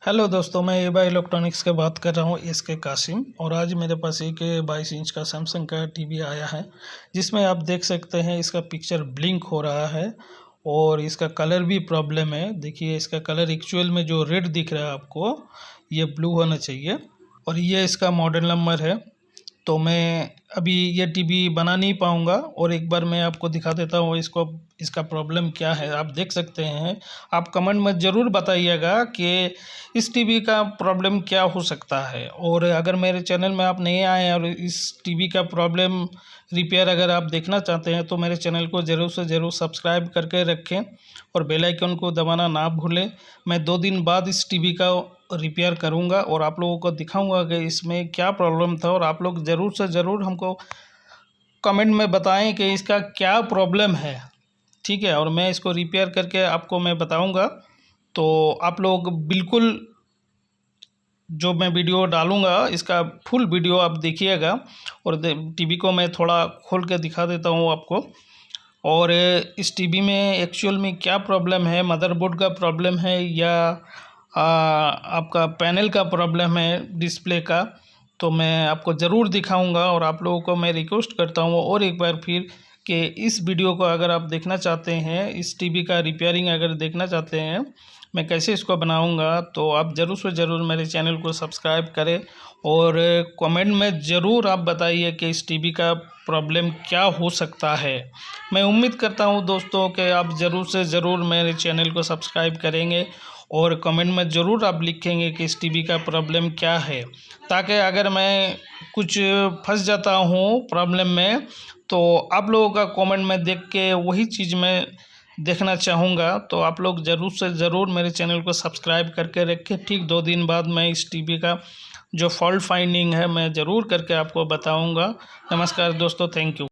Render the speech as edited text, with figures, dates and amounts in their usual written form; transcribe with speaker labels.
Speaker 1: Hello दोस्तों, मैं एबा इलेक्ट्रॉनिक्स से बात कर रहा हूँ एस के कासिम। और आज मेरे पास एक 22 इंच का सैमसंग का टीवी आया है, जिसमें आप देख सकते हैं इसका पिक्चर ब्लिंक हो रहा है और इसका कलर भी प्रॉब्लम है। देखिए, इसका कलर एक्चुअल में जो रेड दिख रहा है आपको, ये ब्लू होना चाहिए। और ये इसका मॉडल नंबर है। तो मैं अभी ये टीवी बना नहीं पाऊँगा, और एक बार मैं आपको दिखा देता हूँ इसका प्रॉब्लम क्या है। आप देख सकते हैं। आप कमेंट में ज़रूर बताइएगा कि इस टीवी का प्रॉब्लम क्या हो सकता है। और अगर मेरे चैनल में आप नए आए हैं और इस टीवी का प्रॉब्लम रिपेयर अगर आप देखना चाहते हैं, तो मेरे चैनल को ज़रूर से ज़रूर सब्सक्राइब करके रखें और बेल आइकन को दबाना ना भूलें। मैं 2 दिन बाद इस टीवी का रिपेयर करूंगा और आप लोगों को दिखाऊंगा कि इसमें क्या प्रॉब्लम था। और आप लोग ज़रूर से ज़रूर हमको कमेंट में बताएं कि इसका क्या प्रॉब्लम है, ठीक है। और मैं इसको रिपेयर करके आपको मैं बताऊंगा। तो आप लोग बिल्कुल जो मैं वीडियो डालूंगा इसका फुल वीडियो आप देखिएगा। और टीवी को मैं थोड़ा खोल के दिखा देता हूँ आपको। और इस टीवी में एक्चुअल में क्या प्रॉब्लम है, मदरबोर्ड का प्रॉब्लम है या आपका पैनल का प्रॉब्लम है, डिस्प्ले का, तो मैं आपको ज़रूर दिखाऊंगा। और आप लोगों को मैं रिक्वेस्ट करता हूँ और एक बार फिर कि इस वीडियो को अगर आप देखना चाहते हैं, इस टीवी का रिपेयरिंग अगर देखना चाहते हैं, मैं कैसे इसको बनाऊंगा, तो आप ज़रूर से ज़रूर मेरे चैनल को सब्सक्राइब करें। और कमेंट में ज़रूर आप बताइए कि इस टीवी का प्रॉब्लम क्या हो सकता है। मैं उम्मीद करता हूं दोस्तों कि आप ज़रूर से ज़रूर मेरे चैनल को सब्सक्राइब करेंगे और कमेंट में ज़रूर आप लिखेंगे कि इस टीवी का प्रॉब्लम क्या है, ताकि अगर मैं कुछ फंस जाता हूं प्रॉब्लम में, तो आप लोगों का कमेंट में देख के वही चीज़ मैं देखना चाहूँगा। तो आप लोग ज़रूर से ज़रूर मेरे चैनल को सब्सक्राइब करके रखें। ठीक 2 दिन बाद मैं इस टीवी का जो फॉल्ट फाइंडिंग है मैं ज़रूर करके आपको बताऊंगा। नमस्कार दोस्तों, थैंक यू।